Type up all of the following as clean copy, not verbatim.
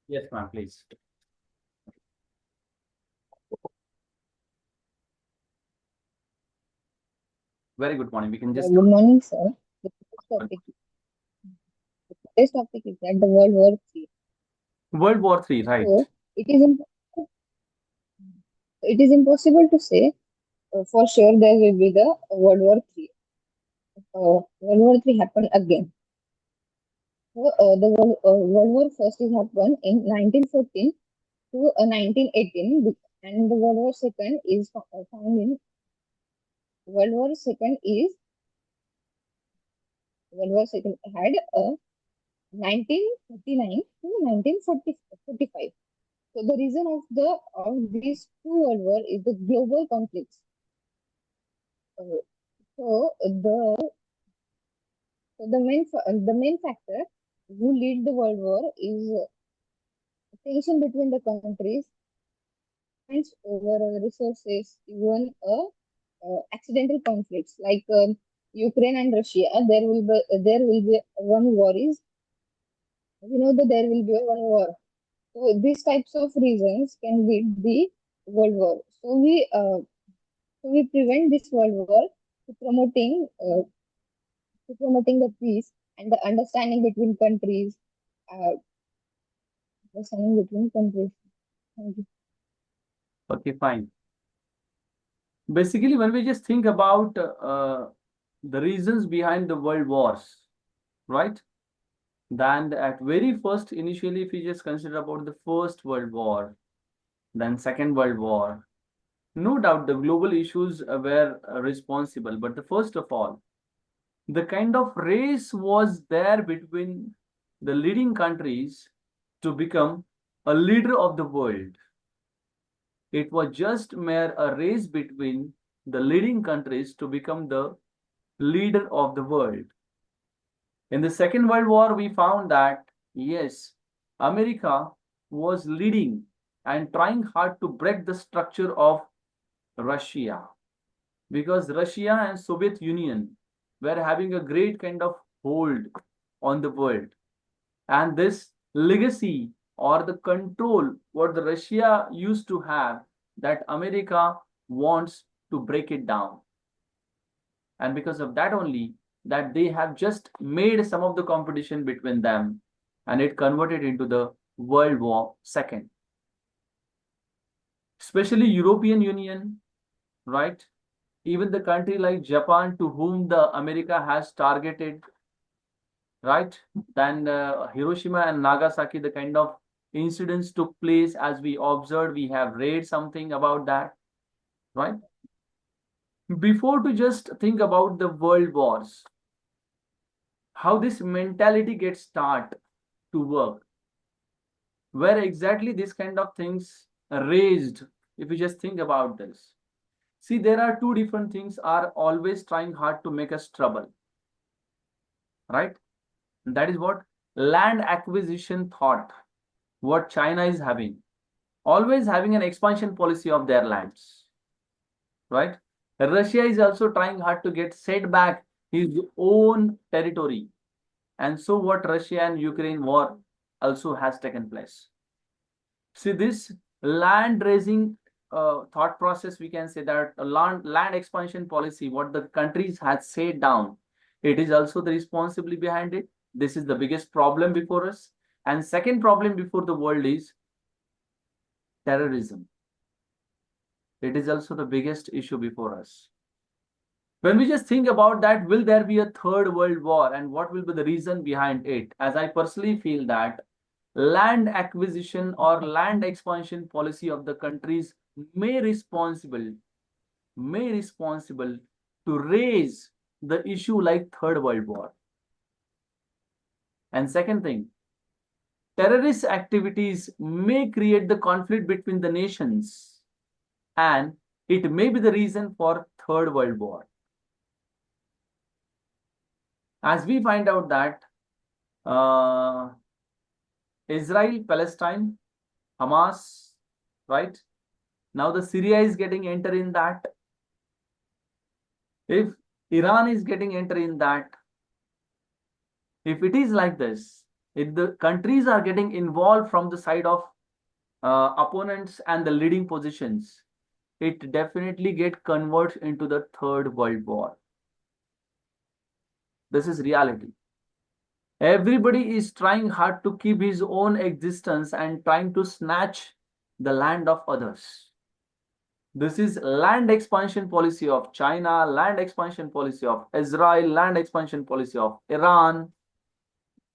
Yes, ma'am, please. Very good morning. We can just Good morning, sir. The today's topic is that the World War III. World War Three, right? So it is it is impossible to say for sure there will be the World War III. World War III happened again. So World War First is happened in 1914 to 1918, and the World War Second is found in World War Second is World War Second had 1939 to 1945. So the reason of these two world war is the global conflicts. Uh, so the main factor who lead the world war is tension between the countries, arguments over resources, even accidental conflicts like Ukraine and Russia. There will be one war is we know that there will be one war. So these types of reasons can lead the world war. So we prevent this world war to promoting the peace and the understanding between countries. Uh, understanding between countries. Thank you. Okay, fine. Basically, when we just think about the reasons behind the world wars, right? Then at very first, initially, if we just consider about the First World War, then Second World War, no doubt the global issues were responsible. But the first of all, the kind of race was there between the leading countries to become a leader of the world. It was just mere a race between the leading countries to become the leader of the world. In the Second World War, we found that, yes, America was leading and trying hard to break the structure of Russia, because Russia and Soviet Union were having a great kind of hold on the world. And this legacy or the control what the Russia used to have, that America wants to break it down. And because of that only, that they have just made some of the competition between them, and it converted into the World War Second. Especially European Union, right? Even the country like Japan, to whom the America has targeted, right? Then Hiroshima and Nagasaki, the kind of incidents took place as we observed. We have read something about that, right? Before to just think about the world wars, how this mentality gets start to work, where exactly this kind of things are raised. If you just think about this, see, there are two different things are always trying hard to make us trouble, right? That is what land acquisition thought, what China is having, always having an expansion policy of their lands, right? Russia is also trying hard to get set back his own territory. And so what Russia and Ukraine war also has taken place. See, this land raising thought process, we can say that a land expansion policy, what the countries had set down, it is also the responsibility behind it. This is the biggest problem before us. And second problem before the world is terrorism. It is also the biggest issue before us. When we just think about that, will there be a third world war and what will be the reason behind it? As I personally feel that land acquisition or land expansion policy of the countries may responsible may responsible to raise the issue like third world war. And second thing, terrorist activities may create the conflict between the nations, and it may be the reason for third world war. As we find out that uh, Israel, Palestine, Hamas, right? Now the Syria is getting enter in that. If Iran is getting enter in that, if it is like this, If the countries are getting involved from the side of opponents and the leading positions, it definitely get converts into the third world war. This is reality. Everybody is trying hard to keep his own existence and trying to snatch the land of others. This is land expansion policy of China, land expansion policy of Israel, land expansion policy of Iran.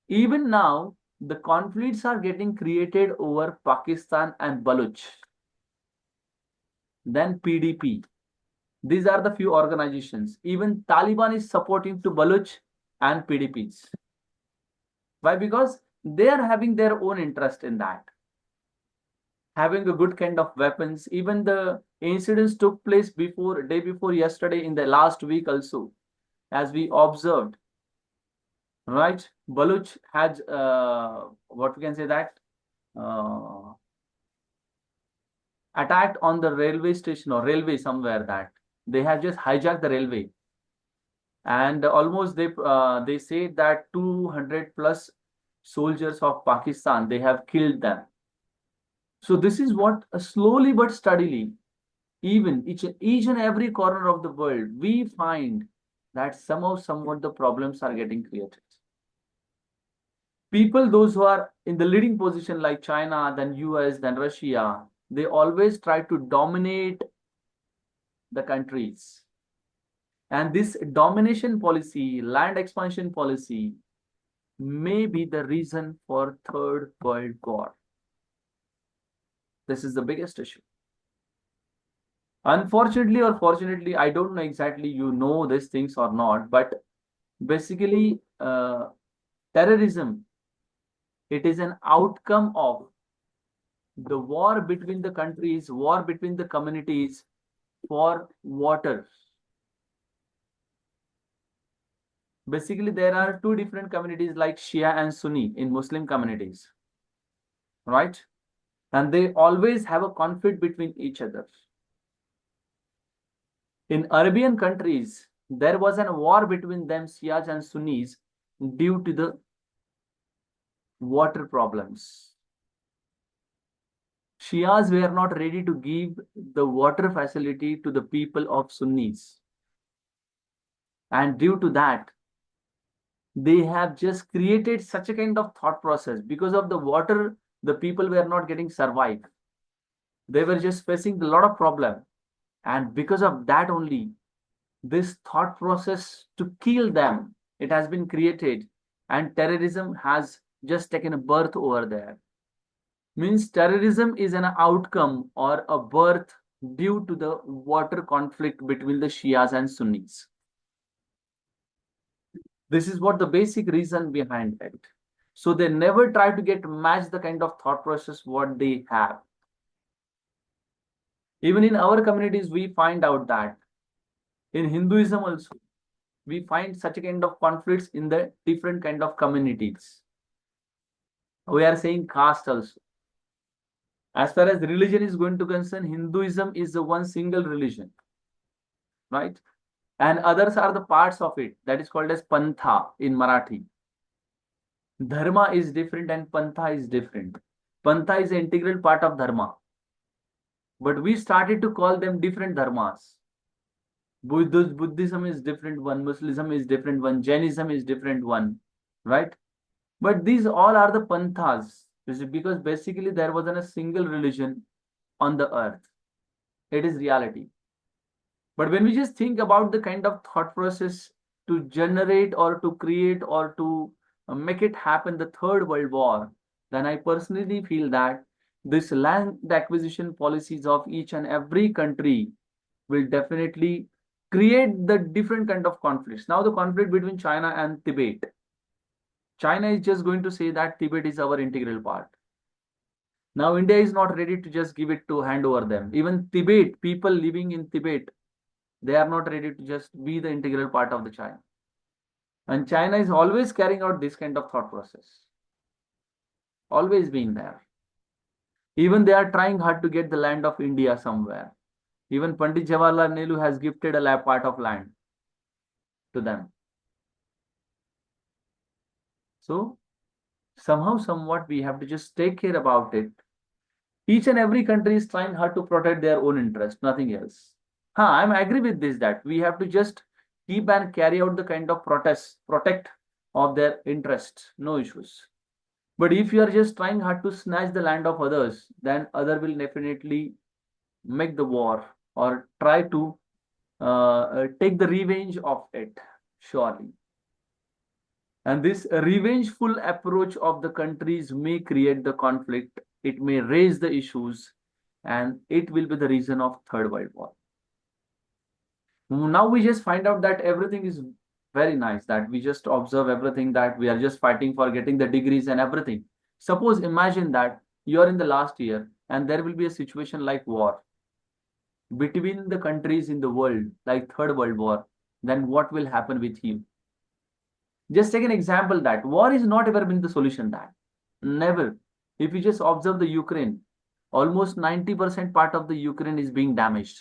Even now, the conflicts are getting created over Pakistan and Baloch. Then PDP. These are the few organizations. Even Taliban is supporting to Baloch and PDPs. Why? Because they are having their own interest in that. Having a good kind of weapons. Even the incidents took place day before yesterday in the last week also, as we observed. Right? Baloch had what we can say that attacked on the railway station or railway somewhere, that they have just hijacked the railway, and almost they say that 200 plus soldiers of Pakistan, they have killed them. So this is what slowly but steadily, even each and every corner of the world, we find that somehow somewhat the problems are getting created. People, those who are in the leading position like China, then US, then Russia, they always try to dominate the countries. And this domination policy, land expansion policy, may be the reason for third world war. This is the biggest issue. Unfortunately or fortunately, I don't know exactly you know these things or not, but basically terrorism, it is an outcome of the war between the countries, war between the communities for water. Basically, there are two different communities like Shia and Sunni in Muslim communities, right? And they always have a conflict between each other. In Arabian countries, there was a war between them, Shias and Sunnis, due to the water problems. Shias were not ready to give the water facility to the people of Sunnis. And due to that, they have just created such a kind of thought process. Because of the water, the people were not getting survived. They were just facing a lot of problem. And because of that only, this thought process to kill them, it has been created, and terrorism has just taken a birth over there. Means terrorism is an outcome or a birth due to the water conflict between the Shias and Sunnis. This is what the basic reason behind it. So they never try to get match the kind of thought process what they have. Even in our communities, we find out that in Hinduism also, we find such a kind of conflicts in the different kind of communities. We are saying caste also. As far as religion is going to concern, Hinduism is the one single religion, right? And others are the parts of it, that is called as Pantha in Marathi. Dharma is different and Pantha is different. Pantha is an integral part of Dharma. But we started to call them different dharmas. Buddhism is different one, Muslim is different one, Jainism is different one, right? But these all are the panthas, because basically there wasn't a single religion on the earth. It is reality. But when we just think about the kind of thought process to generate or to create or to make it happen, the Third World War, then I personally feel that this land acquisition policies of each and every country will definitely create the different kind of conflicts. Now the conflict between China and Tibet. China is just going to say that Tibet is our integral part. Now India is not ready to just give it to hand over them. Even Tibet, people living in Tibet, they are not ready to just be the integral part of the China. And China is always carrying out this kind of thought process. Always being there. Even they are trying hard to get the land of India somewhere. Even Pandit Jawaharlal Nehru has gifted a part of land to them. So somehow, somewhat, we have to just take care about it. Each and every country is trying hard to protect their own interest, nothing else. I'm agree with this that we have to just keep and carry out the kind of protect of their interest, no issues. But if you are just trying hard to snatch the land of others, then other will definitely make the war or try to take the revenge of it, surely. And this revengeful approach of the countries may create the conflict, it may raise the issues, and it will be the reason of Third World War. Now we just find out that everything is very nice, that we just observe everything, that we are just fighting for getting the degrees and everything. Suppose imagine that you are in the last year and there will be a situation like war between the countries in the world, like Third World War, then what will happen with you? Just take an example that war is not ever been the solution, that never. If you just observe the Ukraine, almost 90% part of the Ukraine is being damaged.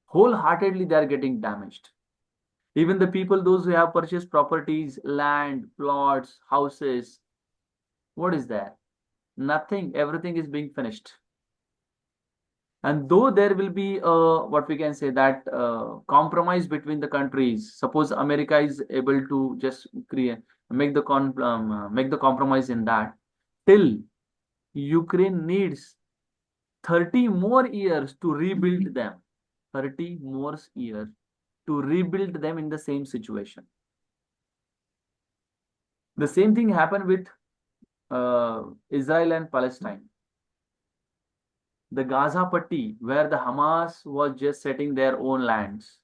Wholeheartedly, they are getting damaged. Even the people, those who have purchased properties, land, plots, houses, what is there? Nothing. Everything is being finished. And though there will be what we can say that compromise between the countries, suppose America is able to just create make the compromise in that, till Ukraine needs 30 more years to rebuild them. 30 more years to rebuild them in the same situation. The same thing happened with Israel and Palestine. The Gaza Patti, where the Hamas was just setting their own lands.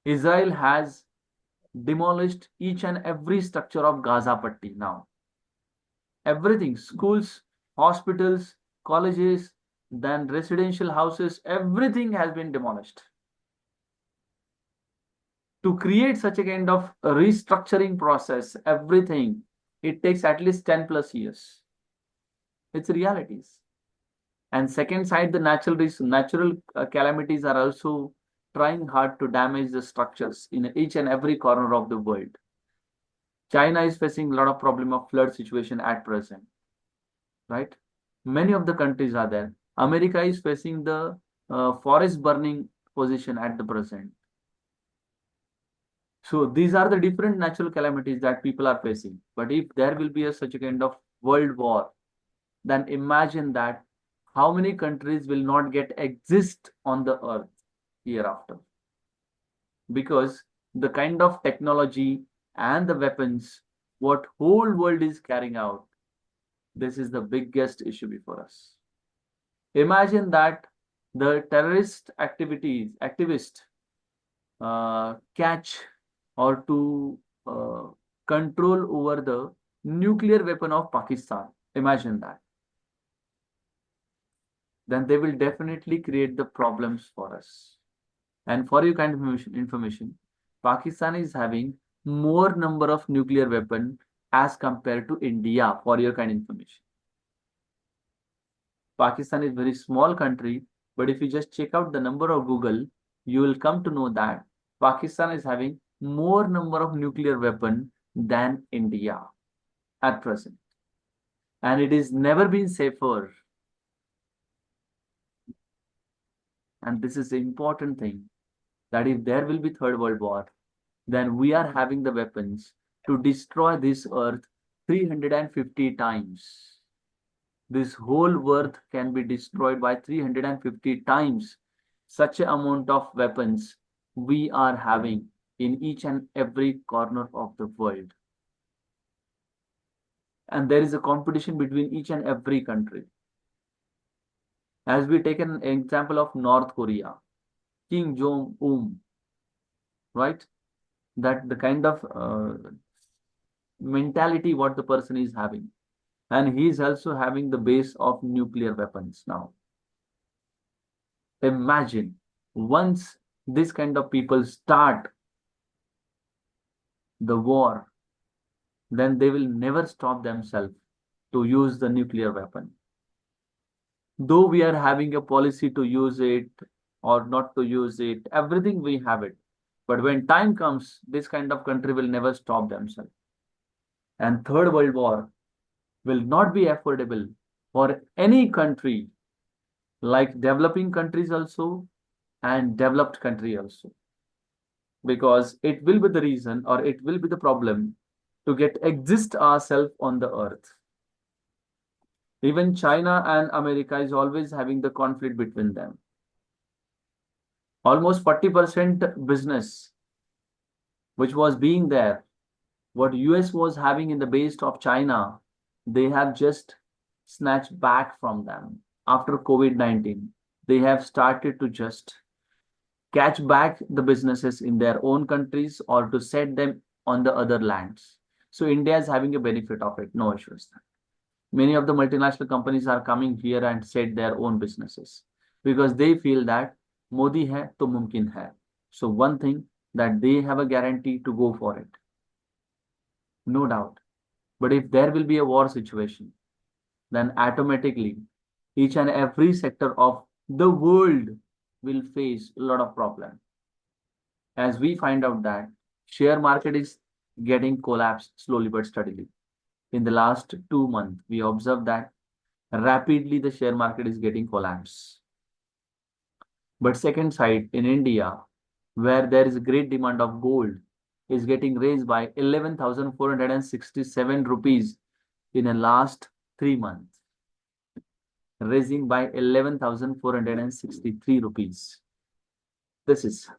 Israel has demolished each and every structure of Gaza Patti now. Everything, schools, hospitals, colleges, then residential houses, everything has been demolished. To create such a kind of restructuring process, everything, it takes at least 10 plus years. It's realities. And second side, the natural calamities are also trying hard to damage the structures in each and every corner of the world. China is facing a lot of problem of flood situation at present, right? Many of the countries are there. America is facing the forest burning position at the present. So these are the different natural calamities that people are facing. But if there will be such a kind of world war, then imagine that how many countries will not get exist on the earth hereafter, because the kind of technology and the weapons what whole world is carrying out, this is the biggest issue before us. Imagine that the terrorist activists catch or to control over the nuclear weapon of Pakistan. Imagine that. Then they will definitely create the problems for us. And for your kind of information, Pakistan is having more number of nuclear weapon as compared to India, for your kind of information. Pakistan is very small country, but if you just check out the number of Google, you will come to know that Pakistan is having more number of nuclear weapon than India at present. And it is never been safer. And this is the important thing, that if there will be Third World War, then we are having the weapons to destroy this earth 350 times. This whole earth can be destroyed by 350 times. Such an amount of weapons we are having in each and every corner of the world. And there is a competition between each and every country. As we take an example of North Korea, Kim Jong-un, right? That the kind of mentality what the person is having. And he is also having the base of nuclear weapons now. Imagine, once this kind of people start the war, then they will never stop themselves to use the nuclear weapon. Though we are having a policy to use it or not to use it, everything we have it. But when time comes, this kind of country will never stop themselves. And third world war will not be affordable for any country, like developing countries also and developed country also, because it will be the reason or it will be the problem to get exist ourselves on the earth. Even China and America is always having the conflict between them. Almost 40% business which was being there, what US was having in the base of China, they have just snatched back from them after COVID-19. They have started to just catch back the businesses in their own countries or to set them on the other lands. So India is having a benefit of it, no issues. Many of the multinational companies are coming here and set their own businesses because they feel that Modi hai to mumkin hai. So one thing that they have a guarantee to go for it, no doubt. But if there will be a war situation, then automatically each and every sector of the world will face a lot of problem. As we find out that share market is getting collapsed slowly but steadily. In the last 2 months, we observed that rapidly the share market is getting collapsed. But second side, in India, where there is a great demand of gold, is getting raised by 11,467 rupees in the last 3 months, raising by 11,463 rupees. This is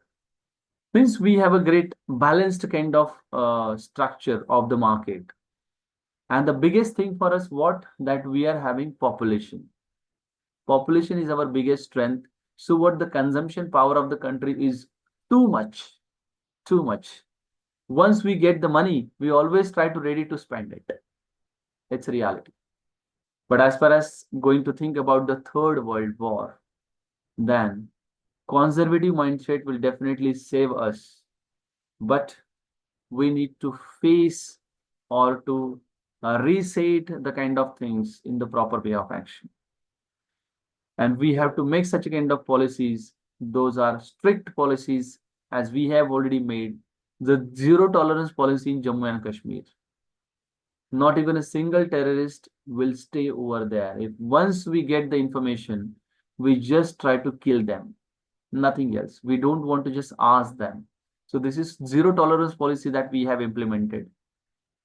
means we have a great balanced kind of structure of the market. And the biggest thing for us, what that we are having population. Population is our biggest strength. So what the consumption power of the country is too much, too much. Once we get the money, we always try to ready to spend it. It's reality. But as far as going to think about the third world war, then conservative mindset will definitely save us. But we need to face or to reset the kind of things in the proper way of action. And we have to make such a kind of policies. Those are strict policies, as we have already made the zero tolerance policy in Jammu and Kashmir. Not even a single terrorist will stay over there. If once we get the information, we just try to kill them. Nothing else. We don't want to just ask them. So this is zero tolerance policy that we have implemented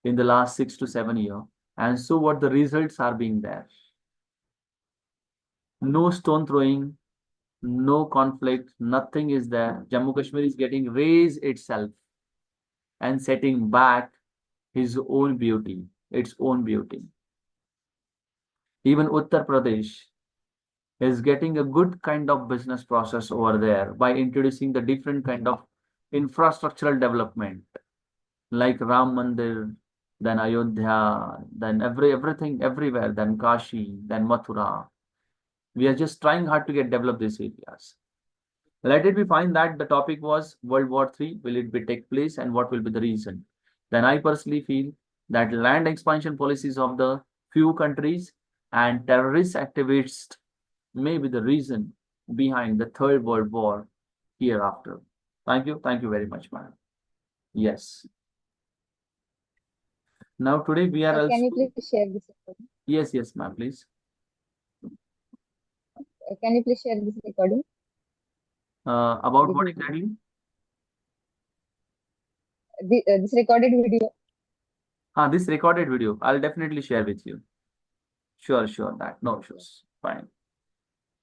in the last 6 to 7 years. And so what the results are being there. No stone throwing, no conflict, nothing is there. Jammu Kashmir is getting raised itself and setting back his own beauty, its own beauty. Even Uttar Pradesh is getting a good kind of business process over there by introducing the different kind of infrastructural development like Ram Mandir, then Ayodhya, then everything everywhere, then Kashi, then Mathura. We are just trying hard to get develop these areas. Let it be fine that the topic was World War III. Will it be take place and what will be the reason? Then I personally feel that land expansion policies of the few countries and terrorist activists may be the reason behind the Third World War hereafter. Thank you. Thank you very much, madam. Yes. Now today we are Can you also. please share this recording? Yes, ma'am, please. Can you please share this recording? About what exactly? This recorded video. This recorded video, I'll definitely share with you. Sure, that. No issues. Fine.